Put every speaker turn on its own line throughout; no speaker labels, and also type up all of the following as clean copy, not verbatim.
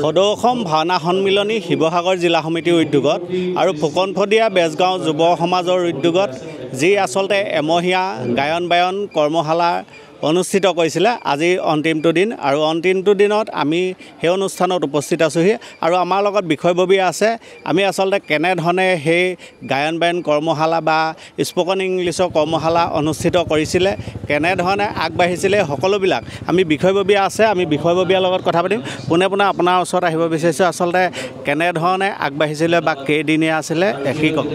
সদৌ অসম ভাওনা সন্মিলনী শিৱসাগৰ জিলা সমিতিৰ উদ্যোগত আৰু ফুকনফদিয়া বেজগাঁও যুৱ সমাজৰ উদ্যোগত যি আচলতে এমহীয়া গায়ন বায়ন কৰ্মশালা অনুষ্ঠিত কৰিছিলে আজি অন্তিমটো দিন আৰু অন্তিমটো দিনত আমি সেই অনুষ্ঠানত উপস্থিত আছোঁহি আৰু আমাৰ লগত বিষয়ববীয়া আছে আমি আচলতে কেনেধৰণে সেই গায়ন বায়ন কৰ্মশালা বা স্পোকেন ইংলিছৰ কৰ্মশালা অনুষ্ঠিত কৰিছিলে কেনেধৰণে আগবাঢ়িছিলে সকলোবিলাক আমি বিষয়ববীয়া আছে আমি বিষয়ববীয়াৰ লগত কথা পাতিম পোনে পোনে আপোনাৰ ওচৰত আহিব বিচাৰিছোঁ আচলতে কেনেধৰণে আগবাঢ়িছিলে বা কেইদিনীয়া আছিলে কি ক'ব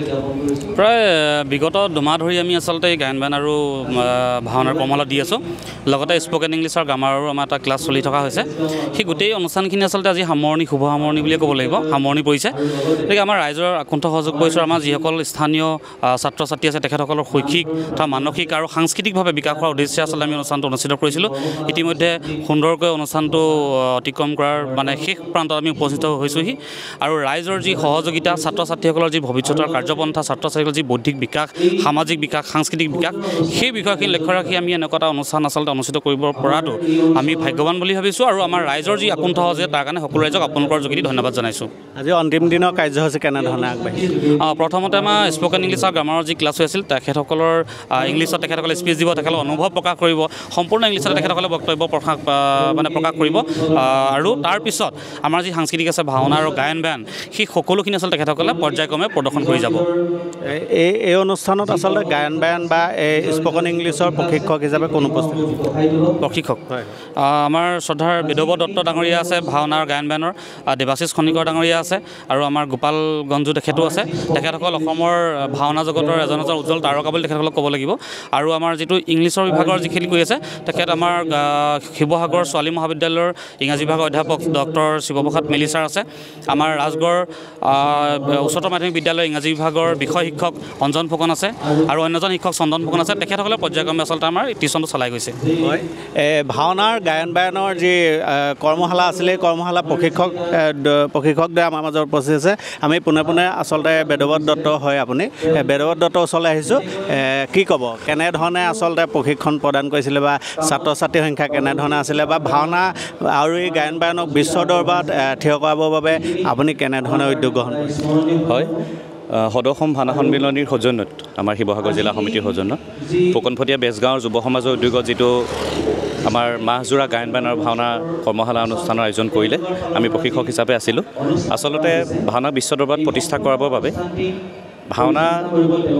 প্ৰায় বিগত দুমাহ ধৰি আমি আচলতে গায়ন বায়ন আৰু ভাওনাৰ কৰ্মশালা দি আছোঁ লগতে স্পোকেন ইংলিছৰ গ্ৰামাৰৰো আমাৰ এটা ক্লাছ চলি থকা হৈছে সেই গোটেই অনুষ্ঠানখিনি আচলতে আজি সামৰণি শুভ সামৰণি বুলিয়ে ক'ব লাগিব সামৰণি পৰিছে গতিকে আমাৰ ৰাইজৰ আকুণ্ঠ সহযোগ কৰিছোঁ আমাৰ যিসকল স্থানীয় ছাত্ৰ ছাত্ৰী আছে তেখেতসকলৰ শৈক্ষিক তথা মানসিক আৰু সাংস্কৃতিকভাৱে বিকাশ কৰাৰ উদ্দেশ্যে আচলতে আমি অনুষ্ঠানটো অনুষ্ঠিত কৰিছিলোঁ ইতিমধ্যে সুন্দৰকৈ অনুষ্ঠানটো অতিক্ৰম কৰাৰ মানে শেষ প্ৰান্তত আমি উপস্থিত হৈছোঁহি আৰু ৰাইজৰ যি সহযোগিতা ছাত্ৰ ছাত্ৰীসকলৰ যি ভৱিষ্যতৰ কাৰ্যপন্থা ছাত্ৰ ছাত্ৰীসকলৰ যি বৌদ্ধিক বিকাশ সামাজিক বিকাশ সাংস্কৃতিক বিকাশ সেই বিষয়খিনি লক্ষ্য ৰাখি আমি এনেকুৱা এটা অনুষ্ঠান আচলতে অনুষ্ঠিত কৰিব পৰাটো আমি ভাগ্যৱান বুলি ভাবিছোঁ আৰু আমাৰ ৰাইজৰ যি আকুণ্ঠ আছে তাৰ কাৰণে সকলো ৰাইজক আপোনালোকৰ যোগেদি ধন্যবাদ জনাইছোঁ
আজি অন্তিম দিনৰ কাৰ্যসূচী কেনেধৰণে আগবাঢ়িছে
প্ৰথমতে আমাৰ স্পোকেন ইংলিছ আৰু গ্ৰামাৰৰ যি ক্লাছ হৈ আছিল তেখেতসকলৰ ইংলিছত তেখেতসকলে স্পীচ দিব তেখেতসকলে অনুভৱ প্ৰকাশ কৰিব সম্পূৰ্ণ ইংলিছত তেখেতসকলে বক্তব্য প্ৰকাশ কৰিব আৰু তাৰপিছত আমাৰ যি সাংস্কৃতিক আছে ভাওনা আৰু গায়ন বায়ন সেই সকলোখিনি আচলতে তেখেতসকলে পৰ্যায়ক্ৰমে প্ৰদৰ্শন কৰি যাব
এই অনুষ্ঠানত আচলতে গায়ন বায়ন বা এই স্পোকেন ইংলিছৰ প্ৰশিক্ষক হিচাপে কোন উপস্থিত
প্ৰশিক্ষক আমাৰ শ্ৰদ্ধাৰ বেদৱ দত্ত ডাঙৰীয়া আছে ভাওনা আৰু গায়ন বায়নৰ দেৱাশিষ খনিকৰ ডাঙৰীয়া আছে আৰু আমাৰ গোপাল গঞ্জু তেখেতো আছে তেখেতসকল অসমৰ ভাওনা জগতৰ এজন উজ্জ্বল তাৰকা বুলি তেখেতসকলক ক'ব লাগিব আৰু আমাৰ যিটো ইংলিছৰ বিভাগৰ যিখিনি কৰি আছে তেখেত আমাৰ শিৱসাগৰ ছোৱালী মহাবিদ্যালয়ৰ ইংৰাজী বিভাগৰ অধ্যাপক ডক্টৰ শিৱপ্ৰসাদ মেলি ছাৰ আছে আমাৰ ৰাজগড় উচ্চতৰ মাধ্যমিক বিদ্যালয়ৰ ইংৰাজী বিভাগৰ বিষয় শিক্ষক অঞ্জন ফুকন আছে আৰু অন্যজন শিক্ষক চন্দন ফুকন আছে তেখেতসকলে পৰ্যায়ক্ৰমে আচলতে আমাৰ টিউশ্যনটো চলাই গৈছে
হয় ভাওনাৰ গায়ন বায়নৰ যি কৰ্মশালা আছিলে কৰ্মশালা প্ৰশিক্ষকদ্বয় আমাৰ মাজত উপস্থিত আছে আমি পোনে পোনে আচলতে বেদৱত দত্ত হয় আপুনি বেদৱত দত্তৰ ওচৰলৈ আহিছোঁ কি ক'ব কেনেধৰণে আচলতে প্ৰশিক্ষণ প্ৰদান কৰিছিলে বা ছাত্ৰ ছাত্ৰীৰ সংখ্যা কেনেধৰণে আছিলে বা ভাওনা আৰু এই গায়ন বায়নক বিশ্ব দৰবাৰত থিয় কৰাবৰ বাবে আপুনি কেনেধৰণে উদ্যোগ গ্ৰহণ কৰিছে
হয় সদৌ অসম ভাওনা সন্মিলনীৰ সৌজন্যত আমাৰ শিৱসাগৰ জিলা সমিতিৰ সৌজন্যত ফুকনফদিয়া বেজগাঁৱৰ যুৱ সমাজৰ উদ্যোগত যিটো আমাৰ মাহজোৰা গায়ন বায়ন আৰু ভাওনা কৰ্মশালা অনুষ্ঠানৰ আয়োজন কৰিলে আমি প্ৰশিক্ষক হিচাপে আছিলোঁ আচলতে ভাওনা বিশ্ব দৰবাৰত প্ৰতিষ্ঠা কৰাবৰ বাবে ভাওনা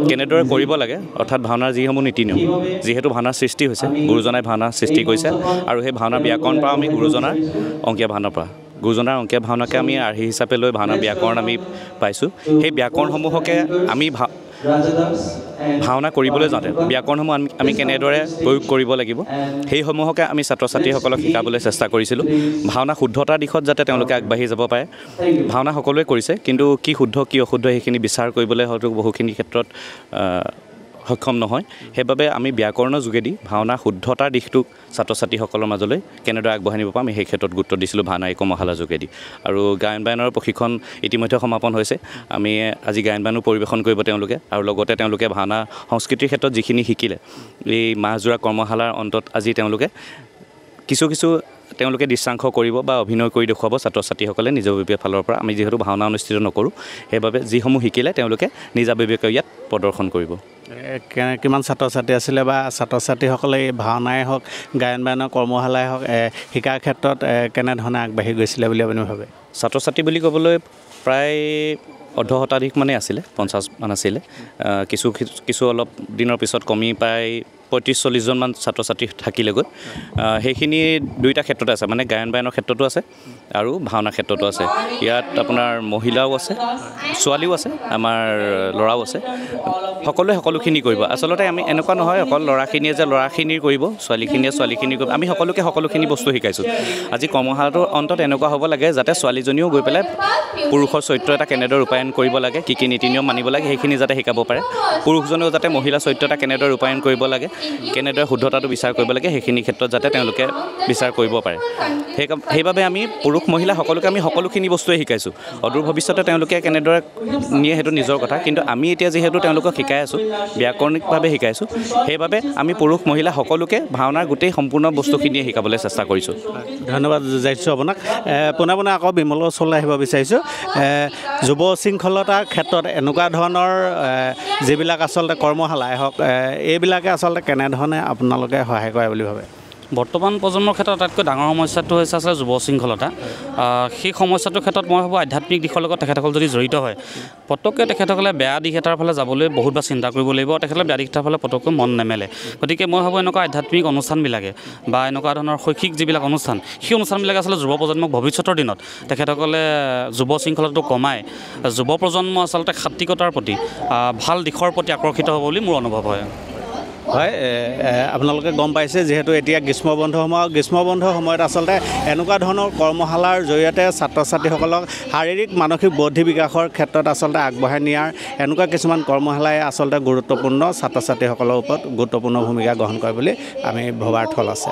কেনেদৰে কৰিব লাগে অৰ্থাৎ ভাওনাৰ যিসমূহ নীতি নিয়ম যিহেতু ভাওনাৰ সৃষ্টি হৈছে গুৰুজনাই ভাওনা সৃষ্টি কৰিছে আৰু সেই ভাওনাৰ ব্যাকৰণ পাওঁ আমি গুৰুজনাৰ অংকীয়া ভাওনাৰ পৰা গুৰুজনাৰ অংকীয়া ভাওনাকে আমি আৰ্হি হিচাপে লৈ ভাওনাৰ ব্যাকৰণ আমি পাইছোঁ সেই ব্যাকৰণসমূহকে আমি ভাওনা কৰিবলৈ যাওঁতে ব্যাকৰণসমূহ আমি কেনেদৰে প্ৰয়োগ কৰিব লাগিব সেইসমূহকে আমি ছাত্ৰ ছাত্ৰীসকলক শিকাবলৈ চেষ্টা কৰিছিলোঁ ভাওনা শুদ্ধতাৰ দিশত যাতে তেওঁলোকে আগবাঢ়ি যাব পাৰে ভাওনা সকলোৱে কৰিছে কিন্তু কি শুদ্ধ কি অশুদ্ধ সেইখিনি বিচাৰ কৰিবলৈ হয়তো বহুখিনি ক্ষেত্ৰত সক্ষম নহয় সেইবাবে আমি ব্যাকৰণৰ যোগেদি ভাওনা শুদ্ধতাৰ দিশটোক ছাত্ৰ ছাত্ৰীসকলৰ মাজলৈ কেনেদৰে আগবঢ়াই নিব পাৰোঁ আমি সেই ক্ষেত্ৰত গুৰুত্ব দিছিলোঁ ভাওনা এই কৰ্মশালাৰ যোগেদি আৰু গায়ন বায়নৰ প্ৰশিক্ষণ ইতিমধ্যে সমাপন হৈছে আমি আজি গায়ন বায়নো পৰিৱেশন কৰিব তেওঁলোকে আৰু লগতে তেওঁলোকে ভাওনা সংস্কৃতিৰ ক্ষেত্ৰত যিখিনি শিকিলে এই মাহজোৰা কৰ্মশালাৰ অন্তত আজি তেওঁলোকে দৃশ্যাংশ কৰিব বা অভিনয় কৰি দেখুৱাব ছাত্ৰ ছাত্ৰীসকলে নিজাববীয়া ফালৰ পৰা আমি যিহেতু ভাওনা অনুষ্ঠিত নকৰোঁ সেইবাবে যিসমূহ শিকিলে তেওঁলোকে নিজাববীয়াকৈ ইয়াত প্ৰদৰ্শন কৰিব
কিমান ছাত্ৰ ছাত্ৰী আছিলে বা ছাত্ৰ ছাত্ৰীসকলে এই ভাওনাই হওক গায়ন বায়নৰ কৰ্মশালাই হওক শিকাৰ ক্ষেত্ৰত কেনেধৰণে আগবাঢ়ি গৈছিলে বুলি আপুনি ভাবে
ছাত্ৰ ছাত্ৰী বুলি ক'বলৈ প্ৰায় অৰ্ধ শতাধিক মানে আছিলে 50 মান আছিলে কিছু অলপ দিনৰ পিছত কমি প্ৰায় 35-40 মান ছাত্ৰ ছাত্ৰী থাকিলেগৈ সেইখিনি দুইটা ক্ষেত্ৰতে আছে মানে গায়ন বায়নৰ ক্ষেত্ৰতো আছে আৰু ভাওনাৰ ক্ষেত্ৰতো আছে ইয়াত আপোনাৰ মহিলাও আছে ছোৱালীও আছে আমাৰ ল'ৰাও আছে সকলোখিনি কৰিব আচলতে আমি এনেকুৱা নহয় অকল ল'ৰাখিনিয়ে যে ল'ৰাখিনিৰ কৰিব ছোৱালীখিনিয়ে ছোৱালীখিনিৰ কৰিব আমি সকলোখিনি বস্তু শিকাইছোঁ আজি কৰ্মশালাটোৰ অন্তত এনেকুৱা হ'ব লাগে যাতে ছোৱালীজনীও গৈ পেলাই পুৰুষৰ চৰিত্ৰ এটা কেনেদৰে ৰূপায়ণ কৰিব লাগে কি নীতি নিয়ম মানিব লাগে সেইখিনি যাতে শিকাব পাৰে পুৰুষজনেও যাতে মহিলা চৰিত্ৰ এটা কেনেদৰে ৰূপায়ণ কৰিব লাগে কেনেদৰে শুদ্ধতাটো বিচাৰ কৰিব লাগে সেইখিনি ক্ষেত্ৰত যাতে তেওঁলোকে বিচাৰ কৰিব পাৰে সেইবাবে আমি পুৰুষ মহিলা সকলোকে আমি সকলোখিনি বস্তুৱে শিকাইছোঁ অদূৰ ভৱিষ্যতে তেওঁলোকে কেনেদৰে নিয়ে সেইটো নিজৰ কথা কিন্তু আমি এতিয়া যিহেতু তেওঁলোকক শিকাই আছোঁ ব্যাকৰণিকভাৱে শিকাইছোঁ সেইবাবে আমি পুৰুষ মহিলা সকলোকে ভাওনাৰ গোটেই সম্পূৰ্ণ বস্তুখিনিয়ে শিকাবলৈ চেষ্টা কৰিছোঁ
ধন্যবাদ যাইছোঁ আপোনাক পোনে পোনে আকৌ বিমলৰ ওচৰলৈ আহিব বিচাৰিছোঁ যুৱ শৃংখলতাৰ ক্ষেত্ৰত এনেকুৱা ধৰণৰ যিবিলাক আচলতে কৰ্মশালাই হওক এইবিলাকে আচলতে কেনেধৰণে আপোনালোকে সহায় কৰে বুলি ভাবে
বৰ্তমান প্ৰজন্মৰ ক্ষেত্ৰত আটাইতকৈ ডাঙৰ সমস্যাটো হৈছে আচলতে যুৱ শৃংখলতা সেই সমস্যাটোৰ ক্ষেত্ৰত মই ভাবোঁ আধ্যাত্মিক দিশৰ লগত তেখেতসকল যদি জড়িত হয় পটককৈ তেখেতসকলে বেয়া দিশ এটাৰ ফালে যাবলৈ বহুতবাৰ চিন্তা কৰিব লাগিব তেখেতসকলে বেয়া দিশ এটাৰ ফালে পটককৈ মন নেমেলে গতিকে মই ভাবোঁ এনেকুৱা আধ্যাত্মিক অনুষ্ঠানবিলাকে বা এনেকুৱা ধৰণৰ শৈক্ষিক যিবিলাক অনুষ্ঠান সেই অনুষ্ঠানবিলাকে আচলতে যুৱ প্ৰজন্মক ভৱিষ্যতৰ দিনত তেখেতসকলে যুৱ শৃংখলাটো কমাই যুৱ প্ৰজন্ম আচলতে সাত্বিকতাৰ প্ৰতি ভাল দিশৰ প্ৰতি আকৰ্ষিত হ'ব বুলি মোৰ অনুভৱ হয়
হয় আপোনালোকে গম পাইছে যিহেতু এতিয়া গ্ৰীষ্ম বন্ধৰ সময়ত আচলতে এনেকুৱা ধৰণৰ কৰ্মশালাৰ জৰিয়তে ছাত্ৰ ছাত্ৰীসকলক শাৰীৰিক মানসিক বৌদ্ধিক বিকাশৰ ক্ষেত্ৰত আচলতে আগবঢ়াই নিয়াৰ এনেকুৱা কিছুমান কৰ্মশালাই আচলতে গুৰুত্বপূৰ্ণ ছাত্ৰ ছাত্ৰীসকলৰ ওপৰত গুৰুত্বপূৰ্ণ ভূমিকা গ্ৰহণ কৰে বুলি আমি ভবাৰ থল আছে